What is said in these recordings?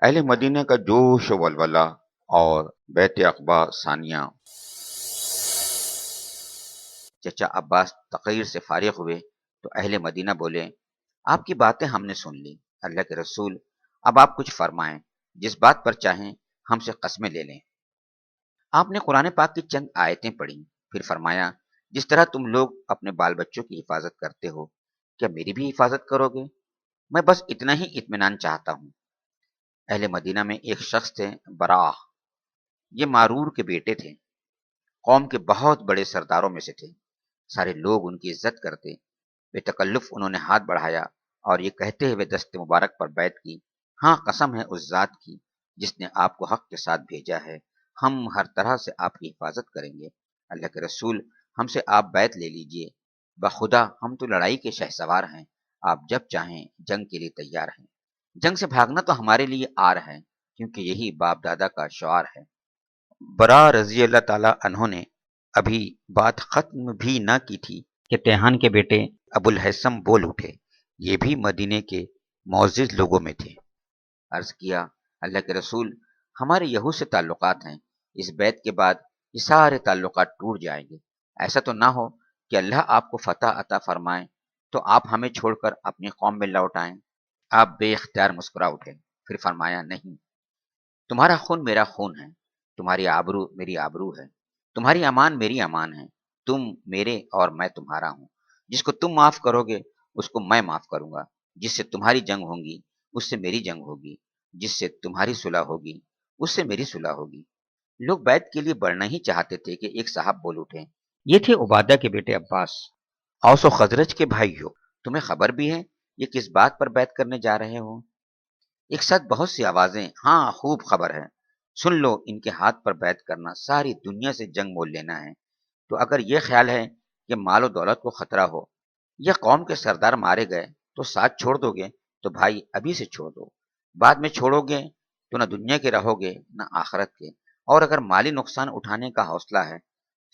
اہل مدینہ کا جوش و ولولہ اور بیت عقبہ ثانیہ۔ چچا عباس تقریر سے فارغ ہوئے تو اہل مدینہ بولے، آپ کی باتیں ہم نے سن لی، اللہ کے رسول اب آپ کچھ فرمائیں، جس بات پر چاہیں ہم سے قسمیں لے لیں۔ آپ نے قرآن پاک کی چند آیتیں پڑھی، پھر فرمایا، جس طرح تم لوگ اپنے بال بچوں کی حفاظت کرتے ہو، کیا میری بھی حفاظت کرو گے؟ میں بس اتنا ہی اطمینان چاہتا ہوں۔ اہل مدینہ میں ایک شخص تھے، براہ، یہ مارور کے بیٹے تھے، قوم کے بہت بڑے سرداروں میں سے تھے، سارے لوگ ان کی عزت کرتے۔ بے تکلف انہوں نے ہاتھ بڑھایا اور یہ کہتے ہوئے دست مبارک پر بیعت کی، ہاں قسم ہے اس ذات کی جس نے آپ کو حق کے ساتھ بھیجا ہے، ہم ہر طرح سے آپ کی حفاظت کریں گے۔ اللہ کے رسول ہم سے آپ بیعت لے لیجئے، بخدا ہم تو لڑائی کے شہسوار ہیں، آپ جب چاہیں جنگ کے لیے تیار ہیں۔ جنگ سے بھاگنا تو ہمارے لیے آر ہے، کیونکہ یہی باپ دادا کا شعار ہے۔ برا رضی اللہ تعالیٰ عنہ نے ابھی بات ختم بھی نہ کی تھی کہ تیہان کے بیٹے ابو الہیثم بول اٹھے، یہ بھی مدینے کے معزز لوگوں میں تھے۔ عرض کیا، اللہ کے رسول ہمارے یہود سے تعلقات ہیں، اس بیعت کے بعد یہ سارے تعلقات ٹوٹ جائیں گے، ایسا تو نہ ہو کہ اللہ آپ کو فتح عطا فرمائے تو آپ ہمیں چھوڑ کر اپنی قوم میں لوٹ آئیں۔ آپ بے اختیار مسکرا اٹھے، پھر فرمایا، نہیں، تمہارا خون میرا خون ہے، تمہاری آبرو میری آبرو ہے، تمہاری امان میری امان ہے، تم میرے اور میں تمہارا ہوں، جس کو تم معاف کرو گے اس کو میں معاف کروں گا، جس سے تمہاری جنگ ہوگی اس سے میری جنگ ہوگی، جس سے تمہاری صلح ہوگی اس سے میری صلح ہوگی۔ لوگ بیعت کے لیے بڑھنا ہی چاہتے تھے کہ ایک صاحب بول اٹھے، یہ تھے عبادہ کے بیٹے عباس، اوس و خزرج کے بھائی ہو، تمہیں خبر بھی ہے یہ کس بات پر بیعت کرنے جا رہے ہو؟ ایک ساتھ بہت سی آوازیں، ہاں خوب خبر ہے، سن لو، ان کے ہاتھ پر بیعت کرنا ساری دنیا سے جنگ مول لینا ہے۔ تو اگر یہ خیال ہے کہ مال و دولت کو خطرہ ہو یا قوم کے سردار مارے گئے تو ساتھ چھوڑ دو گے تو بھائی ابھی سے چھوڑ دو، بعد میں چھوڑو گے تو نہ دنیا کے رہو گے نہ آخرت کے، اور اگر مالی نقصان اٹھانے کا حوصلہ ہے،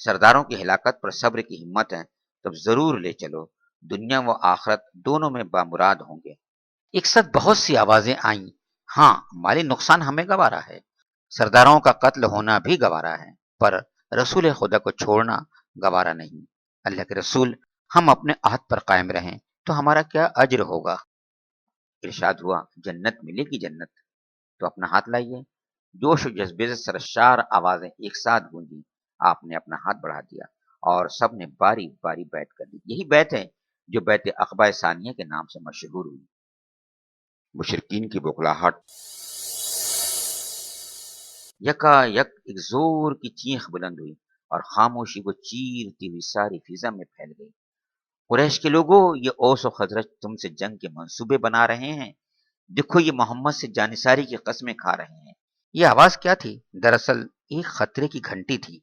سرداروں کی ہلاکت پر صبر کی ہمت ہے، تب ضرور لے چلو، دنیا و آخرت دونوں میں بامراد ہوں گے۔ ایک ساتھ بہت سی آوازیں آئیں، ہاں مالی نقصان ہمیں گوارا ہے، سرداروں کا قتل ہونا بھی گوارا ہے، پر رسول خدا کو چھوڑنا گوارا نہیں۔ اللہ کے رسول ہم اپنے عہد پر قائم رہیں تو ہمارا کیا اجر ہوگا؟ ارشاد ہوا، جنت ملے گی جنت، تو اپنا ہاتھ لائیے۔ جوش و جذبے سے سرشار آوازیں ایک ساتھ گونجی، آپ نے اپنا ہاتھ بڑھا دیا اور سب نے باری باری بیعت کر لی۔ یہی بیعت ہے جو بیعت عقبہ ثانیہ کے نام سے مشہور ہوئی۔ مشرکین کی بخلاہٹ، یکا یک ایک زور کی چیخ بلند ہوئی اور خاموشی کو چیرتی ہوئی ساری فضا میں پھیل گئی۔ قریش کے لوگوں، یہ اوس و خزرج تم سے جنگ کے منصوبے بنا رہے ہیں، دیکھو یہ محمد سے جانثاری کی قسمیں کھا رہے ہیں۔ یہ آواز کیا تھی؟ دراصل ایک خطرے کی گھنٹی تھی،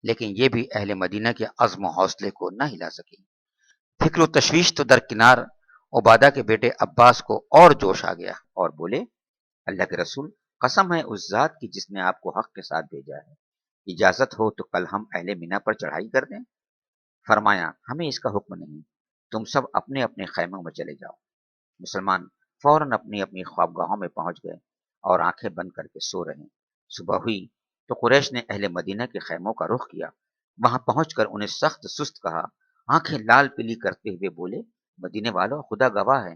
لیکن یہ بھی اہل مدینہ کے عزم و حوصلے کو نہ ہلا سکی۔ فکر و تشویش تو درکنار، عبادہ کے بیٹے عباس کو اور جوش آ گیا اور بولے، اللہ کے رسول قسم ہے اس ذات کی جس نے آپ کو حق کے ساتھ بھیجا ہے، اجازت ہو تو کل ہم اہل مینا پر چڑھائی کر دیں؟ فرمایا، ہمیں اس کا حکم نہیں، تم سب اپنے اپنے خیموں میں چلے جاؤ۔ مسلمان فوراً اپنی اپنی خوابگاہوں میں پہنچ گئے اور آنکھیں بند کر کے سو رہے۔ صبح ہوئی تو قریش نے اہل مدینہ کے خیموں کا رخ کیا، وہاں پہنچ کر انہیں سخت سست کہا، آنکھیں لال پیلی کرتے ہوئے بولے، مدینے والوں خدا گواہ ہے،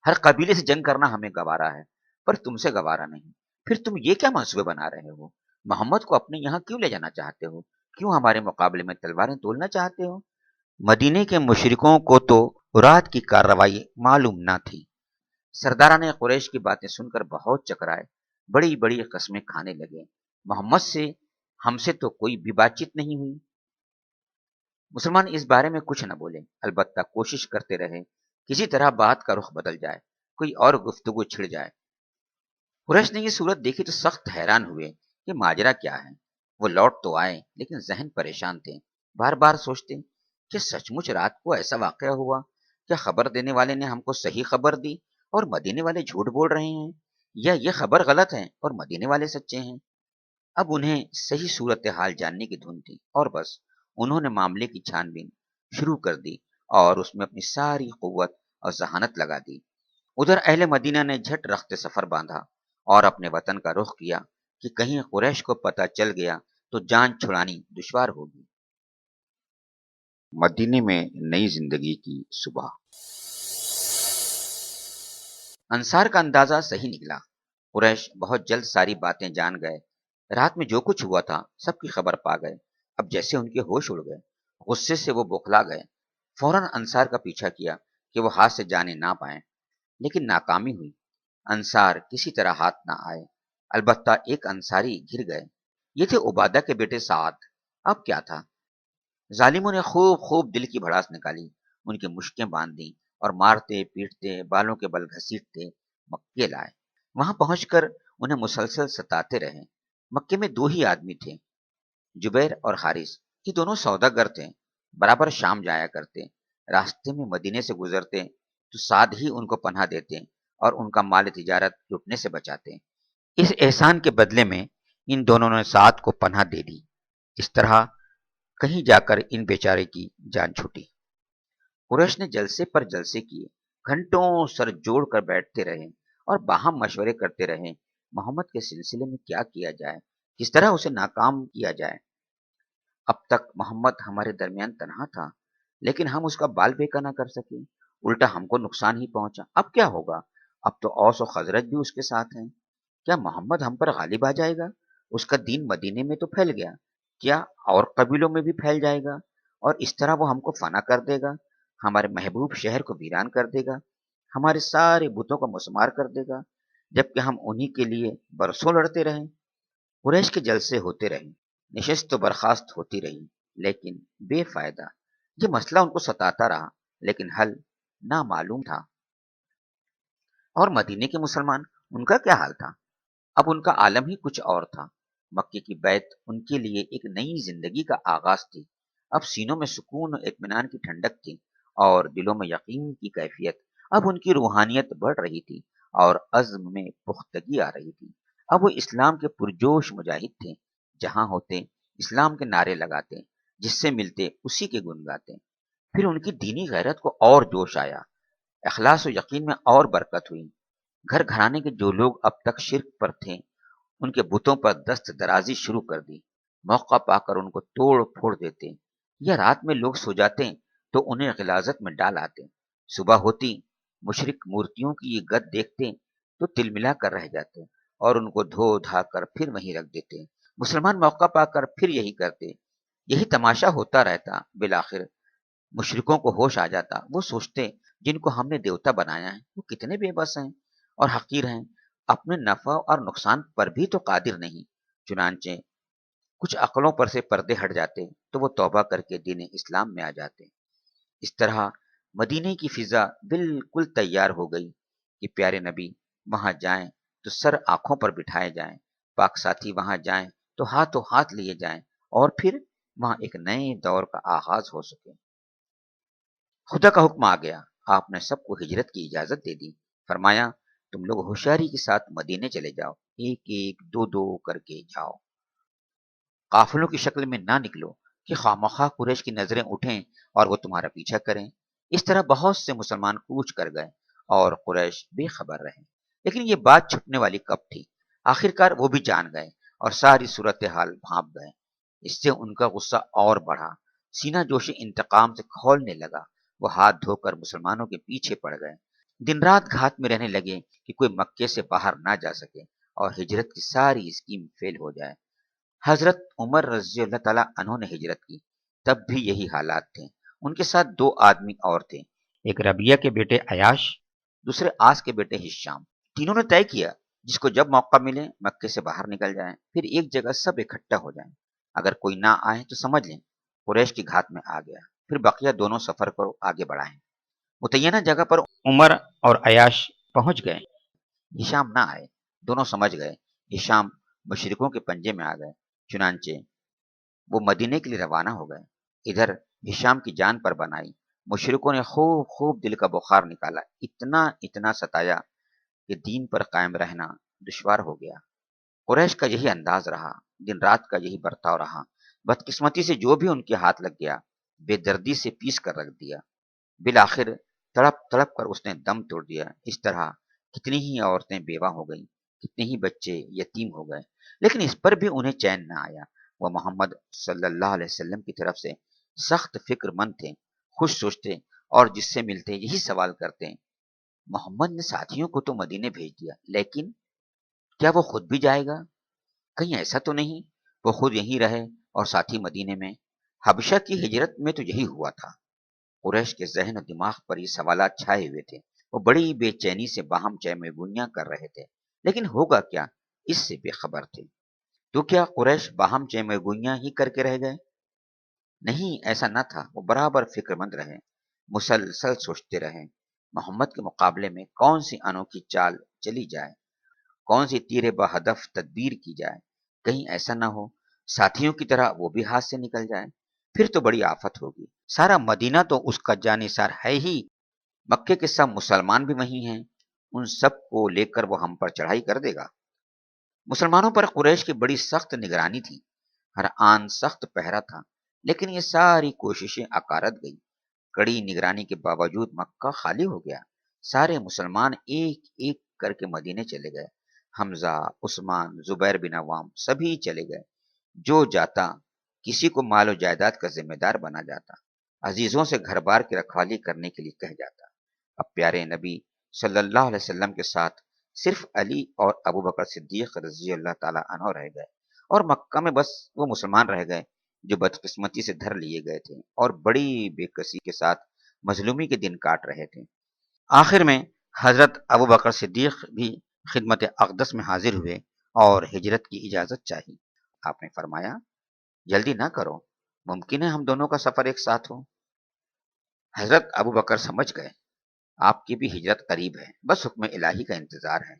ہر قبیلے سے جنگ کرنا ہمیں گوارا ہے، پر تم سے گوارا نہیں۔ پھر تم یہ کیا منصوبے بنا رہے ہو؟ محمد کو اپنے یہاں کیوں لے جانا چاہتے ہو؟ کیوں ہمارے مقابلے میں تلواریں تولنا چاہتے ہو؟ مدینے کے مشرکوں کو تو رات کی کارروائی معلوم نہ تھی۔ سرداران قریش کی باتیں سن کر بہت چکرائے، بڑی بڑی قسمیں کھانے لگے، محمد سے ہم سے تو کوئی بھی بات چیت نہیں ہوئی۔ مسلمان اس بارے میں کچھ نہ بولے، البتہ کوشش کرتے رہے کسی طرح بات کا رخ بدل جائے، کوئی اور گفتگو چھڑ جائے۔ قریش نے یہ صورت دیکھی تو سخت حیران ہوئے کہ ماجرا کیا ہے۔ وہ لوٹ تو آئے لیکن ذہن پریشان تھے، بار بار سوچتے کہ سچ مچ رات کو ایسا واقعہ ہوا، کیا خبر دینے والے نے ہم کو صحیح خبر دی اور مدینے والے جھوٹ بول رہے ہیں، یا یہ خبر غلط ہے اور مدینے والے سچے ہیں؟ اب انہیں صحیح صورتحال جاننے کی دھن تھی اور بس انہوں نے معاملے کی چھان بین شروع کر دی اور اس میں اپنی ساری قوت اور ذہانت لگا دی۔ ادھر اہل مدینہ نے جھٹ رخت سفر باندھا اور اپنے وطن کا رخ کیا کہ کہیں قریش کو پتہ چل گیا تو جان چھڑانی دشوار ہوگی۔ مدینے میں نئی زندگی کی صبح۔ انصار کا اندازہ صحیح نکلا۔ قریش بہت جلد ساری باتیں جان گئے۔ رات میں جو کچھ ہوا تھا سب کی خبر پا گئے۔ اب جیسے ان کے ہوش اڑ گئے، غصے سے وہ بوکھلا گئے۔ فوراً انصار کا پیچھا کیا کہ وہ ہاتھ سے جانے نہ پائیں، لیکن ناکامی ہوئی۔ انصار کسی طرح ہاتھ نہ آئے۔ البتہ ایک انصاری گر گئے۔ یہ تھے عبادہ کے بیٹے سعد۔ اب کیا تھا؟ ظالموں نے خوب دل کی بھڑاس نکالی، ان کی مشکیں باندھ دیں اور مارتے پیٹتے بالوں کے بل گھسیٹتے مکے لائے۔ وہاں پہنچ کر انہیں مسلسل ستاتے رہے۔ مکے میں دو ہی آدمی تھے، جبیر اور حارث۔ یہ دونوں سوداگر تھے، برابر شام جایا کرتے۔ راستے میں مدینے سے گزرتے تو سعد ہی ان کو پناہ دیتے اور ان کا مال تجارت لٹنے سے بچاتے۔ اس احسان کے بدلے میں ان دونوں نے سعد کو پناہ دے دی۔ اس طرح کہیں جا کر ان بیچارے کی جان چھوٹی۔ قریش نے جلسے پر جلسے کیے، گھنٹوں سر جوڑ کر بیٹھتے رہے اور باہم مشورے کرتے رہے محمد کے سلسلے میں کیا کیا جائے، کس طرح اسے ناکام کیا جائے۔ اب تک محمد ہمارے درمیان تنہا تھا، لیکن ہم اس کا بال بیکا نہ کر سکے، الٹا ہم کو نقصان ہی پہنچا۔ اب کیا ہوگا؟ اب تو اوس و خزرج بھی اس کے ساتھ ہیں۔ کیا محمد ہم پر غالب آ جائے گا؟ اس کا دین مدینے میں تو پھیل گیا، کیا اور قبیلوں میں بھی پھیل جائے گا؟ اور اس طرح وہ ہم کو فنا کر دے گا، ہمارے محبوب شہر کو ویران کر دے گا، ہمارے سارے بتوں کو مسمار کر دے گا، جبکہ ہم انہی کے لیے برسوں لڑتے رہیں۔ قریش کے جلسے ہوتے رہے، نشست و برخاست ہوتی رہی، لیکن بے فائدہ۔ یہ مسئلہ ان کو ستاتا رہا، لیکن حل نامعلوم تھا۔ اور مدینے کے مسلمان، ان کا کیا حال تھا؟ اب ان کا عالم ہی کچھ اور تھا۔ مکے کی بیعت ان کے لیے ایک نئی زندگی کا آغاز تھی۔ اب سینوں میں سکون و اطمینان کی ٹھنڈک تھی اور دلوں میں یقین کی کیفیت۔ اب ان کی روحانیت بڑھ رہی تھی اور عزم میں پختگی آ رہی تھی۔ اب وہ اسلام کے پرجوش مجاہد تھے، جہاں ہوتے اسلام کے نعرے لگاتے، جس سے ملتے اسی کے گن گاتے۔ پھر ان کی دینی غیرت کو اور جوش آیا، اخلاص و یقین میں اور برکت ہوئی۔ گھر گھرانے کے جو لوگ اب تک شرک پر تھے، ان کے بتوں پر دست درازی شروع کر دی۔ موقع پا کر ان کو توڑ پھوڑ دیتے، یا رات میں لوگ سو جاتے تو انہیں غلاظت میں ڈال آتے۔ صبح ہوتی مشرک مورتیوں کی یہ گد دیکھتے تو تل ملا کر رہ جاتے اور ان کو دھو دھا کر پھر وہیں رکھ دیتے۔ مسلمان موقع پا کر پھر یہی کرتے۔ یہی تماشا ہوتا رہتا۔ بالآخر مشرکوں کو ہوش آ جاتا۔ وہ سوچتے جن کو ہم نے دیوتا بنایا ہے وہ کتنے بے بس ہیں اور حقیر ہیں، اپنے نفع اور نقصان پر بھی تو قادر نہیں۔ چنانچہ کچھ عقلوں پر سے پردے ہٹ جاتے تو وہ توبہ کر کے دین اسلام میں آ جاتے۔ اس طرح مدینے کی فضا بالکل تیار ہو گئی کہ پیارے نبی وہاں جائیں تو سر آنکھوں پر بٹھائے جائیں، پاک ساتھی وہاں جائیں تو ہاتھوں ہاتھ لیے جائیں، اور پھر وہاں ایک نئے دور کا آغاز ہو سکے۔ خدا کا حکم آ گیا، آپ نے سب کو ہجرت کی اجازت دے دی۔ فرمایا تم لوگ ہوشیاری کے ساتھ مدینے چلے جاؤ، ایک ایک دو دو کر کے جاؤ، قافلوں کی شکل میں نہ نکلو کہ خواہ قریش کی نظریں اٹھیں اور وہ تمہارا پیچھا کریں۔ اس طرح بہت سے مسلمان کوچ کر گئے اور قریش بے خبر رہے۔ لیکن یہ بات چھپنے والی کب تھی؟ آخرکار وہ بھی جان گئے اور ساری صورتحال بھانپ گئے۔ اس سے ان کا غصہ اور بڑھا، سینہ جوشی انتقام سے کھولنے لگا۔ وہ ہاتھ دھو کر مسلمانوں کے پیچھے پڑ گئے، دن رات گھات میں رہنے لگے کہ کوئی مکے سے باہر نہ جا سکے اور ہجرت کی ساری اسکیم فیل ہو جائے۔ حضرت عمر رضی اللہ تعالیٰ عنہ نے ہجرت کی، تب بھی یہی حالات تھے۔ ان کے ساتھ دو آدمی اور تھے، ایک ربیہ کے بیٹے عیاش، دوسرے آس کے بیٹے ہشام۔ تینوں نے طے کیا جس کو جب موقع ملے مکے سے باہر نکل جائیں، پھر ایک جگہ سب اکٹھا ہو جائیں۔ اگر کوئی نہ آئے تو سمجھ لیں قریش کی گھات میں آ گیا، پھر بقیہ دونوں سفر کو آگے بڑھائیں۔ متعینہ جگہ پر عمر اور عیاش پہنچ گئے، ہشام نہ آئے۔ دونوں سمجھ گئے ہشام مشرکوں کے پنجے میں آ گئے، چنانچہ وہ مدینے کے لیے روانہ ہو گئے۔ ادھر ہشام کی جان پر بنائی، مشرکوں نے خوب دل کا بخار نکالا، اتنا ستایا کہ دین پر قائم رہنا دشوار ہو گیا۔ قریش کا یہی انداز رہا، دن رات کا یہی برتاؤ رہا۔ بدقسمتی سے جو بھی ان کے ہاتھ لگ گیا بے دردی سے پیس کر رکھ دیا۔ بالآخر تڑپ تڑپ کر اس نے دم توڑ دیا۔ اس طرح کتنی ہی عورتیں بیوہ ہو گئیں، کتنے ہی بچے یتیم ہو گئے، لیکن اس پر بھی انہیں چین نہ آیا۔ وہ محمد صلی اللہ علیہ وسلم کی طرف سے سخت فکر مند تھے، خوش سوچتے اور جس سے ملتے یہی سوال کرتے، محمد نے ساتھیوں کو تو مدینے بھیج دیا، لیکن کیا وہ خود بھی جائے گا؟ کہیں ایسا تو نہیں وہ خود یہیں رہے اور ساتھی مدینے میں؟ حبشہ کی ہجرت میں تو یہی ہوا تھا۔ قریش کے ذہن و دماغ پر یہ سوالات چھائے ہوئے تھے۔ وہ بڑی بے چینی سے باہم چہمے گوئیاں کر رہے تھے، لیکن ہوگا کیا، اس سے بے خبر تھے۔ تو کیا قریش باہم چہمے گوئیاں ہی کر کے رہ گئے؟ نہیں، ایسا نہ تھا۔ وہ برابر فکر مند رہے، مسلسل سوچتے رہے، محمد کے مقابلے میں کون سی انوکھی چال چلی جائے، کون سی تیر بہدف تدبیر کی جائے۔ کہیں ایسا نہ ہو ساتھیوں کی طرح وہ بھی ہاتھ سے نکل جائے، پھر تو بڑی آفت ہوگی۔ سارا مدینہ تو اس کا جانثار ہے ہی، مکے کے سب مسلمان بھی وہیں ہیں، ان سب کو لے کر وہ ہم پر چڑھائی کر دے گا۔ مسلمانوں پر قریش کی بڑی سخت نگرانی تھی، ہر آن سخت پہرا تھا، لیکن یہ ساری کوششیں عقارت گئی۔ کڑی نگرانی کے باوجود مکہ خالی ہو گیا، سارے مسلمان ایک ایک کر کے مدینے چلے گئے۔ حمزہ، عثمان، زبیر بن عوام سبھی چلے گئے۔ جو جاتا کسی کو مال و جائیداد کا ذمہ دار بنا جاتا، عزیزوں سے گھر بار کی رکھوالی کرنے کے لیے کہہ جاتا۔ اب پیارے نبی صلی اللہ علیہ وسلم کے ساتھ صرف علی اور ابو بکر صدیق رضی اللہ تعالیٰ عنہ رہ گئے، اور مکہ میں بس وہ مسلمان رہ گئے جو بدقسمتی سے دھر لیے گئے تھے اور بڑی بے کسی کے ساتھ مظلومی کے دن کاٹ رہے تھے۔ آخر میں حضرت ابو بکر صدیق بھی خدمت اقدس میں حاضر ہوئے اور ہجرت کی اجازت چاہی۔ آپ نے فرمایا، جلدی نہ کرو، ممکن ہے ہم دونوں کا سفر ایک ساتھ ہو۔ حضرت ابو بکر سمجھ گئے آپ کی بھی ہجرت قریب ہے، بس حکم الہی کا انتظار ہے۔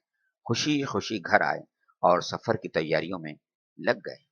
خوشی خوشی گھر آئے اور سفر کی تیاریوں میں لگ گئے۔